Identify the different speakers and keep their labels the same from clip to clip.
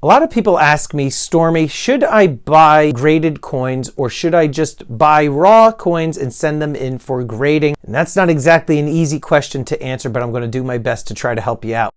Speaker 1: A lot of people ask me, Stormy, should I buy graded coins or should I just buy raw coins and send them in for grading? And that's not exactly an easy question to answer, but I'm going to do my best to try to help you out.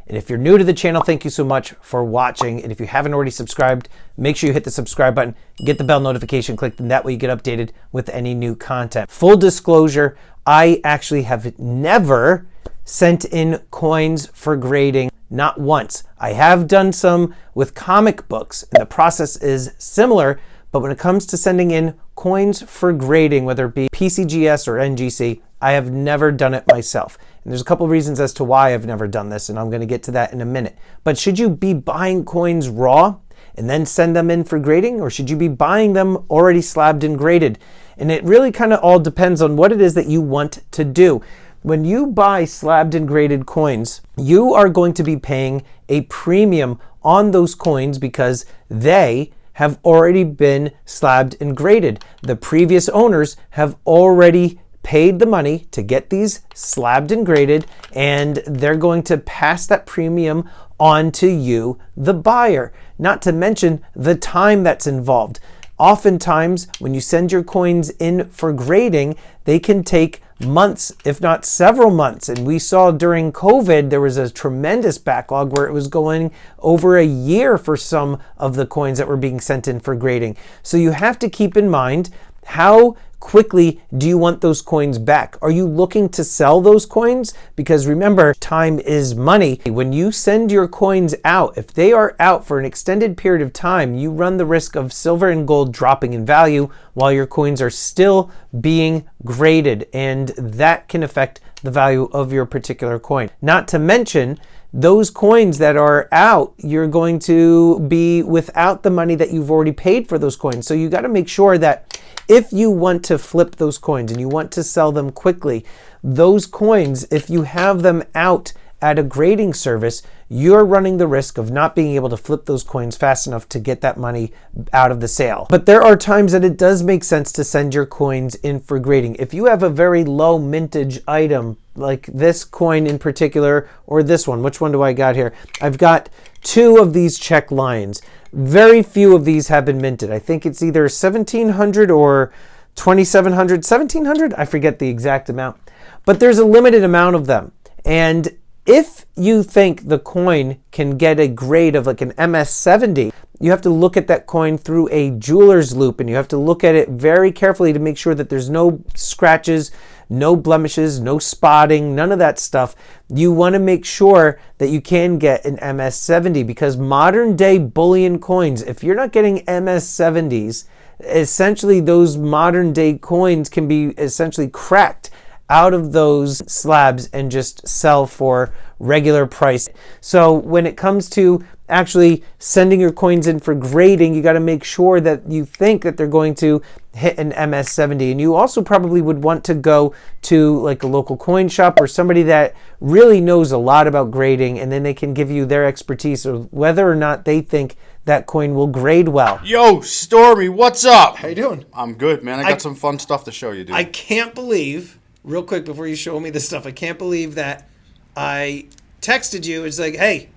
Speaker 1: And if you're new to the channel, thank you so much for watching. And if you haven't already subscribed, make sure you hit the subscribe button, get the bell notification clicked, and that way you get updated with any new content. Full disclosure, I actually have never sent in coins for grading, not once. I have done some with comic books, and the process is similar, but when it comes to sending in coins for grading, whether it be PCGS or NGC, I have never done it myself. And there's a couple of reasons as to why I've never done this, and I'm going to get to that in a minute. But should you be buying coins raw and then send them in for grading, or should you be buying them already slabbed and graded? And it really kind of all depends on what it is that you want to do. When you buy slabbed and graded coins, you are going to be paying a premium on those coins because they have already been slabbed and graded. The previous owners have already paid the money to get these slabbed and graded, and they're going to pass that premium on to you, the buyer. Not to mention the time that's involved. Oftentimes, when you send your coins in for grading, they can take months, if not several months. And we saw during COVID, there was a tremendous backlog where it was going over a year for some of the coins that were being sent in for grading. So you have to keep in mind, how quickly do you want those coins back? Are you looking to sell those coins? Because remember, time is money. When you send your coins out, if they are out for an extended period of time, you run the risk of silver and gold dropping in value while your coins are still being graded, and that can affect the value of your particular coin. Not to mention, those coins that are out, you're going to be without the money that you've already paid for those coins. So you got to make sure that if you want to flip those coins and you want to sell them quickly, those coins, if you have them out at a grading service, you're running the risk of not being able to flip those coins fast enough to get that money out of the sale. But there are times that it does make sense to send your coins in for grading. If you have a very low mintage item, like this coin in particular, or this one, which one do I got here? I've got two of these Czech lions. Very few of these have been minted. I think it's either 1700 or 2700, 1700. I forget the exact amount, but there's a limited amount of them. And if you think the coin can get a grade of like an MS70, you have to look at that coin through a jeweler's loop, and you have to look at it very carefully to make sure that there's no scratches, no blemishes, no spotting, none of that stuff. You want to make sure that you can get an MS70, because modern day bullion coins, if you're not getting MS70s, essentially those modern day coins can be essentially cracked out of those slabs and just sell for regular price. So when it comes to actually sending your coins in for grading, you got to make sure that you think that they're going to hit an MS70. And you also probably would want to go to like a local coin shop or somebody that really knows a lot about grading, and then they can give you their expertise of whether or not they think that coin will grade well.
Speaker 2: Yo, Stormy, what's up?
Speaker 3: How you doing?
Speaker 2: I'm good, man. I got some fun stuff to show you, dude.
Speaker 3: I can't believe, real quick before you show me this stuff, I can't believe that I texted you. It's like, hey,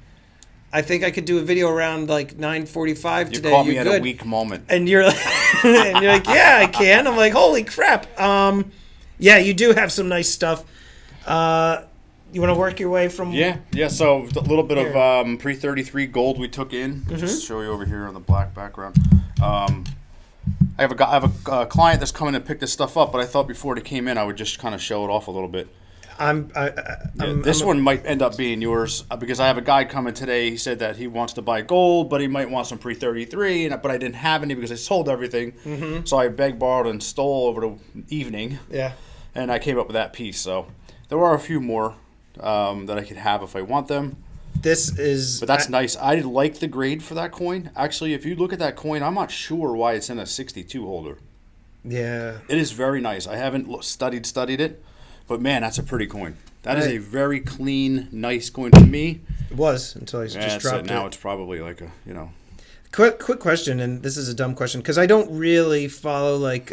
Speaker 3: I think I could do a video around like 9:45 today.
Speaker 2: You caught me at a weak moment.
Speaker 3: And you're like, yeah, I can. I'm like, holy crap. Yeah, you do have some nice stuff. You want to work your way from...
Speaker 2: Yeah. So a little bit of pre-33 gold we took in. Just show you over here on the black background. I have a client that's coming to pick this stuff up, but I thought before it came in, I would just kind of show it off a little bit. This one might end up being yours because I have a guy coming today. He said that he wants to buy gold, but he might want some pre-33, but I didn't have any because I sold everything. So I begged, borrowed, and stole over the evening. Yeah. And I came up with that piece. So there are a few more that I could have if I want them.
Speaker 3: But
Speaker 2: that's nice. I like the grade for that coin. Actually, if you look at that coin, I'm not sure why it's in a 62 holder.
Speaker 3: Yeah.
Speaker 2: It is very nice. I haven't studied it, but man, that's a pretty coin. That is a very clean, nice coin to me.
Speaker 3: It was until I just dropped it.
Speaker 2: Now it's probably like a,
Speaker 3: Quick question, and this is a dumb question because I don't really follow like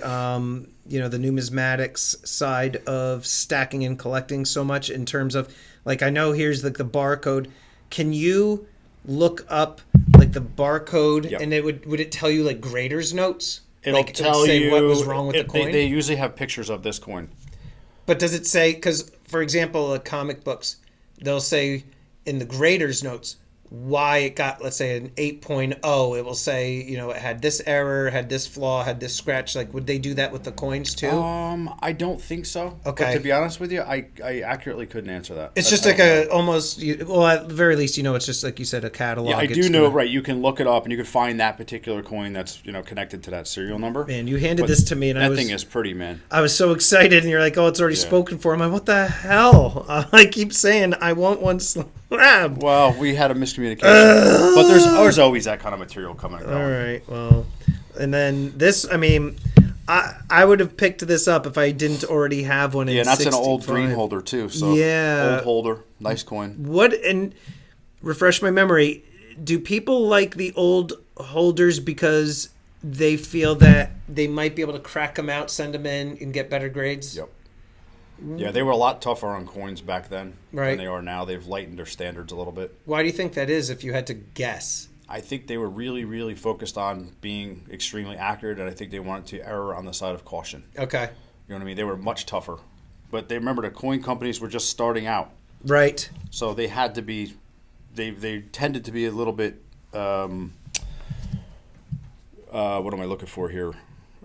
Speaker 3: the numismatics side of stacking and collecting so much in terms of, like, I know here's like the barcode. Can you look up like the barcode and it would it tell you like grader's notes?
Speaker 2: It'll
Speaker 3: like,
Speaker 2: tell
Speaker 3: say
Speaker 2: you
Speaker 3: what was wrong with the coin.
Speaker 2: They usually have pictures of this coin.
Speaker 3: But does it say, because for example, comic books, they'll say in the grader's notes why it got, let's say, an 8.0. It will say, it had this error, had this flaw, had this scratch. Like, would they do that with the coins too?
Speaker 2: I don't think so.
Speaker 3: Okay.
Speaker 2: But to be honest with you, I accurately couldn't answer that.
Speaker 3: It's just like at the very least, it's just like you said, a catalog.
Speaker 2: Yeah, I do know, right? You can look it up and you can find that particular coin that's connected to that serial number.
Speaker 3: Man, you handed this to me, and
Speaker 2: that thing is pretty, man.
Speaker 3: I was so excited, and you're like, "Oh, it's already spoken for." I'm like, "What the hell?" I keep saying, "I want one slab."
Speaker 2: Well, we had a miscommunication. But there's always that kind of material coming around.
Speaker 3: All right, well, and then this, I would have picked this up if I didn't already have one.
Speaker 2: Yeah, and that's 65. An old green holder too. So old holder, nice coin.
Speaker 3: And refresh my memory. Do people like the old holders because they feel that they might be able to crack them out, send them in, and get better grades?
Speaker 2: Yep. Yeah, they were a lot tougher on coins back then than they are now. They've lightened their standards a little bit.
Speaker 3: Why do you think that is, if you had to guess?
Speaker 2: I think they were really, really focused on being extremely accurate, and I think they wanted to err on the side of caution.
Speaker 3: Okay.
Speaker 2: You know what I mean? They were much tougher. But they remember the coin companies were just starting out.
Speaker 3: Right.
Speaker 2: So they had to be, they tended to be a little bit, what am I looking for here?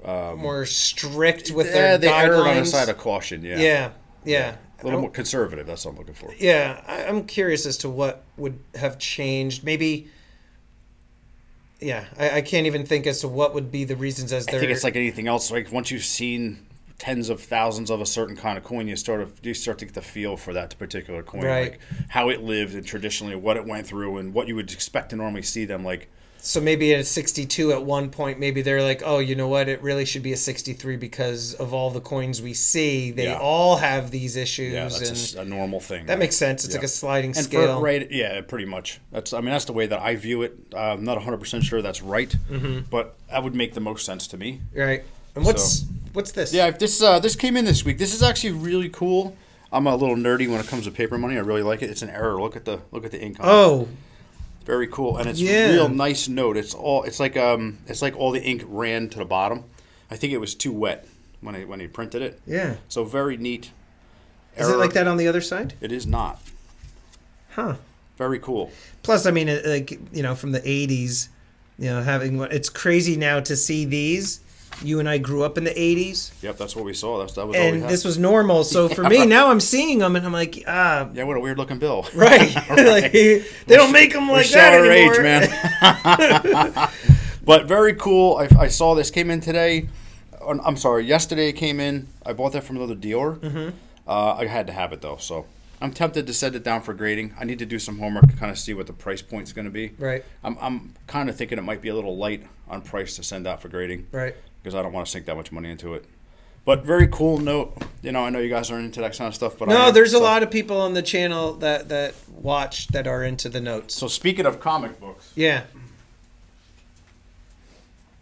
Speaker 3: More strict with their
Speaker 2: they
Speaker 3: guidelines.
Speaker 2: erred on the side of caution,
Speaker 3: Yeah.
Speaker 2: A little more conservative, that's what I'm looking for.
Speaker 3: Yeah, I'm curious as to what would have changed. Maybe, I can't even think as to what would be the reasons as
Speaker 2: I think it's like anything else. Like once you've seen tens of thousands of a certain kind of coin, you start to get the feel for that particular coin.
Speaker 3: Right.
Speaker 2: Like how it lived and traditionally what it went through and what you would expect to normally see them like.
Speaker 3: So maybe at a 62 at one point, maybe they're like, oh, you know what? It really should be a 63 because of all the coins we see. They all have these issues.
Speaker 2: Yeah, that's a normal thing.
Speaker 3: That makes sense. It's like a sliding scale.
Speaker 2: Pretty much. That's the way that I view it. I'm not 100% sure that's right, but that would make the most sense to me.
Speaker 3: Right. And what's this?
Speaker 2: Yeah, this came in this week. This is actually really cool. I'm a little nerdy when it comes to paper money. I really like it. It's an error. Look at the ink on it.
Speaker 3: Oh.
Speaker 2: Very cool, and it's a real nice note. It's like all the ink ran to the bottom. I think it was too wet when he printed it.
Speaker 3: Yeah.
Speaker 2: So very neat.
Speaker 3: Is it like that on the other side?
Speaker 2: It is not.
Speaker 3: Huh.
Speaker 2: Very cool.
Speaker 3: Plus, from the 80s, it's crazy now to see these. You and I grew up in the 80s.
Speaker 2: Yep, that's what we saw. That was all we
Speaker 3: and
Speaker 2: had.
Speaker 3: this was normal. So for me, now I'm seeing them and I'm like,
Speaker 2: Yeah, what a weird looking bill.
Speaker 3: Right. Like, they don't make them like that anymore.
Speaker 2: Age, man. But very cool. I saw this came in today. I'm sorry, yesterday it came in. I bought that from another dealer. I had to have it though, so I'm tempted to send it down for grading. I need to do some homework to kind of see what the price point is going to be.
Speaker 3: Right.
Speaker 2: I'm kind of thinking it might be a little light on price to send out for grading.
Speaker 3: Right.
Speaker 2: Because I don't want to sink that much money into it. But very cool note. I know you guys aren't into that kind of stuff. But
Speaker 3: there's a lot of people on the channel that watch that are into the notes.
Speaker 2: So speaking of comic books.
Speaker 3: Yeah.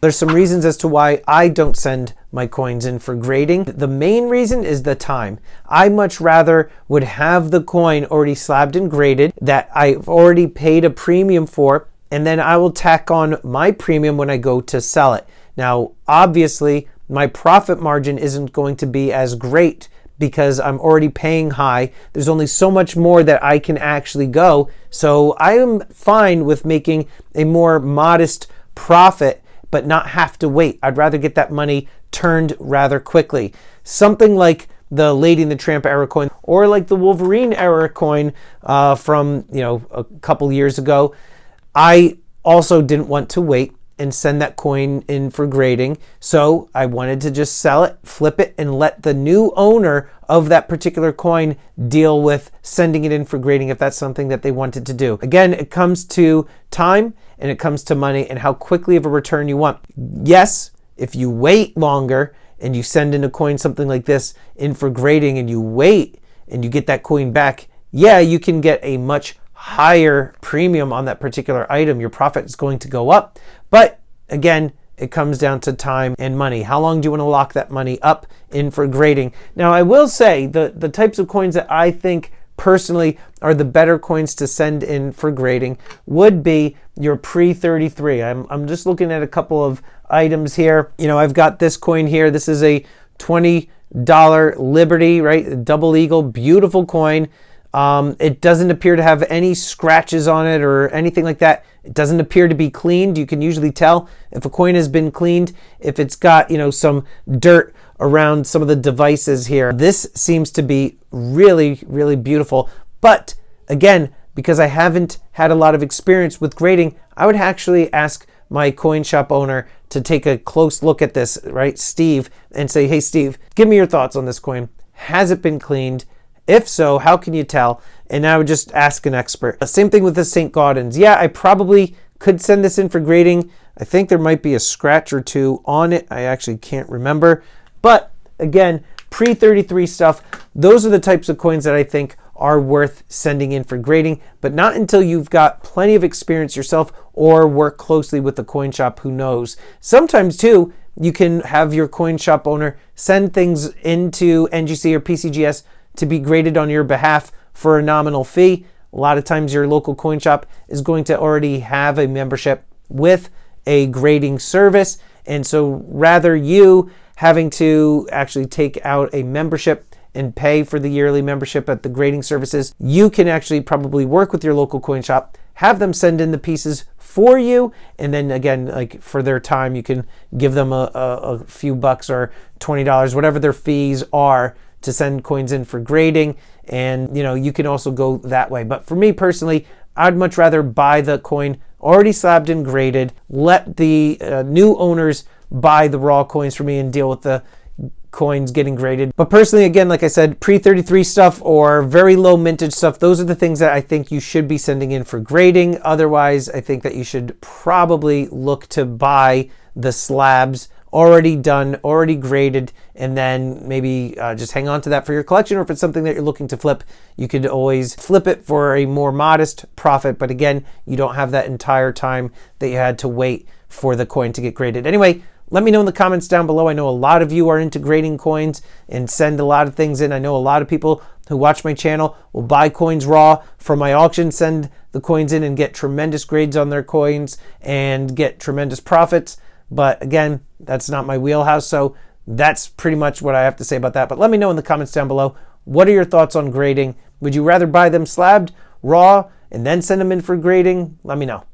Speaker 1: There's some reasons as to why I don't send my coins in for grading. The main reason is the time. I much rather would have the coin already slabbed and graded that I've already paid a premium for, and then I will tack on my premium when I go to sell it. Now, obviously, my profit margin isn't going to be as great because I'm already paying high. There's only so much more that I can actually go. So I am fine with making a more modest profit but not have to wait. I'd rather get that money turned rather quickly. Something like the Lady and the Tramp era coin or like the Wolverine era coin from a couple years ago. I also didn't want to wait and send that coin in for grading. So I wanted to just sell it, flip it, and let the new owner of that particular coin deal with sending it in for grading if that's something that they wanted to do. Again, it comes to time and it comes to money and how quickly of a return you want. Yes, if you wait longer and you send in a coin, something like this, in for grading and you wait and you get that coin back, yeah, you can get a much higher premium on that particular item. Your profit is going to go up. But again, it comes down to time and money. How long do you want to lock that money up in for grading? Now, I will say the types of coins that I think personally are the better coins to send in for grading would be your pre-33. I'm just looking at a couple of items here. You know, I've got this coin here. This is a $20 Liberty, right? Double eagle, beautiful coin. It doesn't appear to have any scratches on it or anything like that. It doesn't appear to be cleaned. You can usually tell if a coin has been cleaned, if it's got, you know, some dirt around some of the devices here. This seems to be really, really beautiful. But again, because I haven't had a lot of experience with grading, I would actually ask my coin shop owner to take a close look at this, right, Steve, and say, hey, Steve, give me your thoughts on this coin. Has it been cleaned? If so, how can you tell? And I would just ask an expert. Same thing with the St. Gaudens. Yeah, I probably could send this in for grading. I think there might be a scratch or two on it. I actually can't remember. But again, pre-33 stuff, those are the types of coins that I think are worth sending in for grading, but not until you've got plenty of experience yourself or work closely with the coin shop who knows. Sometimes too, you can have your coin shop owner send things into NGC or PCGS to be graded on your behalf for a nominal fee. A lot of times your local coin shop is going to already have a membership with a grading service. And so rather you having to actually take out a membership and pay for the yearly membership at the grading services, you can actually probably work with your local coin shop, have them send in the pieces for you, and then again, like for their time, you can give them a few bucks or $20, whatever their fees are to send coins in for grading, and you know, you can also go that way. But for me personally, I'd much rather buy the coin already slabbed and graded, let the new owners buy the raw coins for me and deal with the coins getting graded. But personally, again, like I said, pre-33 stuff or very low mintage stuff, those are the things that I think you should be sending in for grading. Otherwise, I think that you should probably look to buy the slabs already done, already graded, and then maybe just hang on to that for your collection. Or if it's something that you're looking to flip, you could always flip it for a more modest profit. But again, you don't have that entire time that you had to wait for the coin to get graded. Anyway, let me know in the comments down below. I know a lot of you are into grading coins and send a lot of things in. I know a lot of people who watch my channel will buy coins raw from my auction, send the coins in and get tremendous grades on their coins and get tremendous profits. But again, that's not my wheelhouse. So that's pretty much what I have to say about that. But let me know in the comments down below. What are your thoughts on grading? Would you rather buy them slabbed, raw, and then send them in for grading? Let me know.